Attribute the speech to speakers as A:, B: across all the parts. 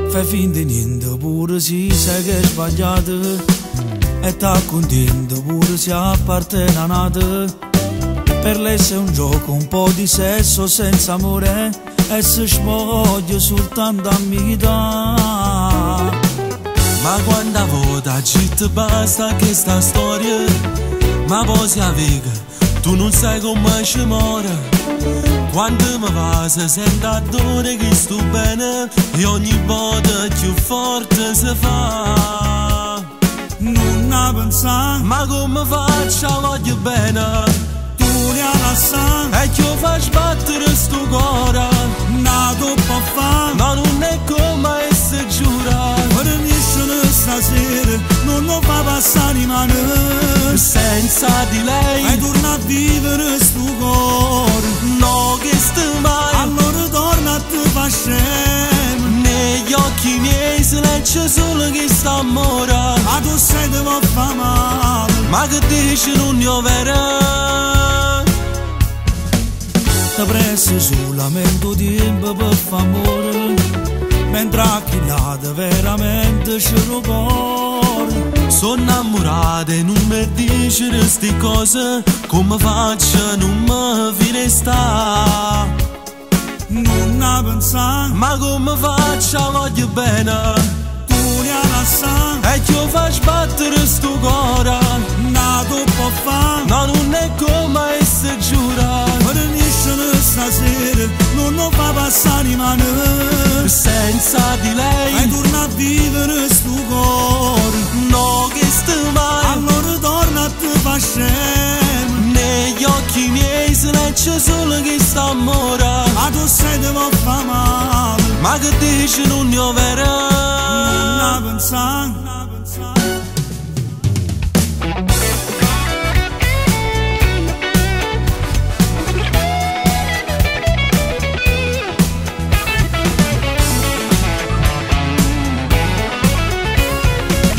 A: Fai finta di niente pure se sai che è sbagliato e t'accontenta pure se appartenanate. Per lei sei un gioco, un po' di sesso senza amore e si spoglia soltanto a metà.
B: Ma quando volta ci ti basta questa storia, ma poi si avvega, tu non sai come ci muore. Quando mi va si sente adore che sto bene e ogni volta più forte si fa.
A: Non ne pensare,
B: ma come faccio voglio bene,
A: tu li lasciare
B: e che fa sbattere sto cuore.
A: nato può fare,
B: Ma non è come si giura,
A: finisce stasera, non lo fa passare in mano.
B: senza di
A: E
B: lei
A: torna a vivere sto cuore,
B: no che sto mai.
A: allora torna a te fa scemo.
B: Negli occhi miei si legge solo che sta amore,
A: Ma tu sai te può fa male,
B: ma che dici non ne vera.
A: ti preso solamente tempo per fa amore, mentre a chi l'ha veramente c'è il cuore.
B: Sono innamorata e non mi dici queste cose, come faccio non mi file sta.
A: Non ne pensare,
B: Ma come faccio voglio bene,
A: tu li lasciare,
B: e che fa sbattere sto cuore.
A: nato può fare,
B: No, non è come si giura,
A: finisce stasera, non lo fa passare in mano.
B: senza di
A: E
B: lei
A: torna a vivere sto cuore,
B: no che sto mai.
A: allora torna a te fa scemo.
B: Negli occhi miei si legge solo che sta amore,
A: Ma tu sai te può fa male,
B: ma che dici non ne vera.
A: non ne pensare.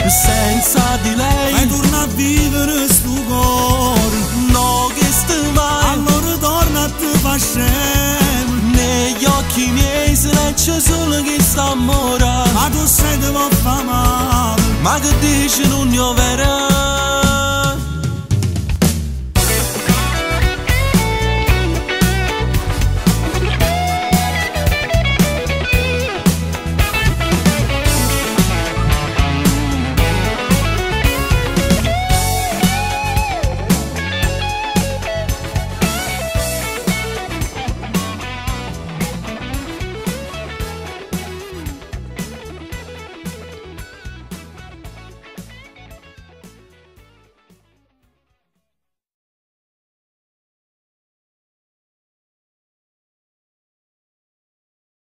B: Senza di
A: E
B: lei
A: torna a vivere sto cuore,
B: no che sto mai.
A: allora torna a te fa scemo.
B: Negli occhi miei si legge solo che sta amore,
A: Ma tu sai te può fa male,
B: ma che dici non ne vera.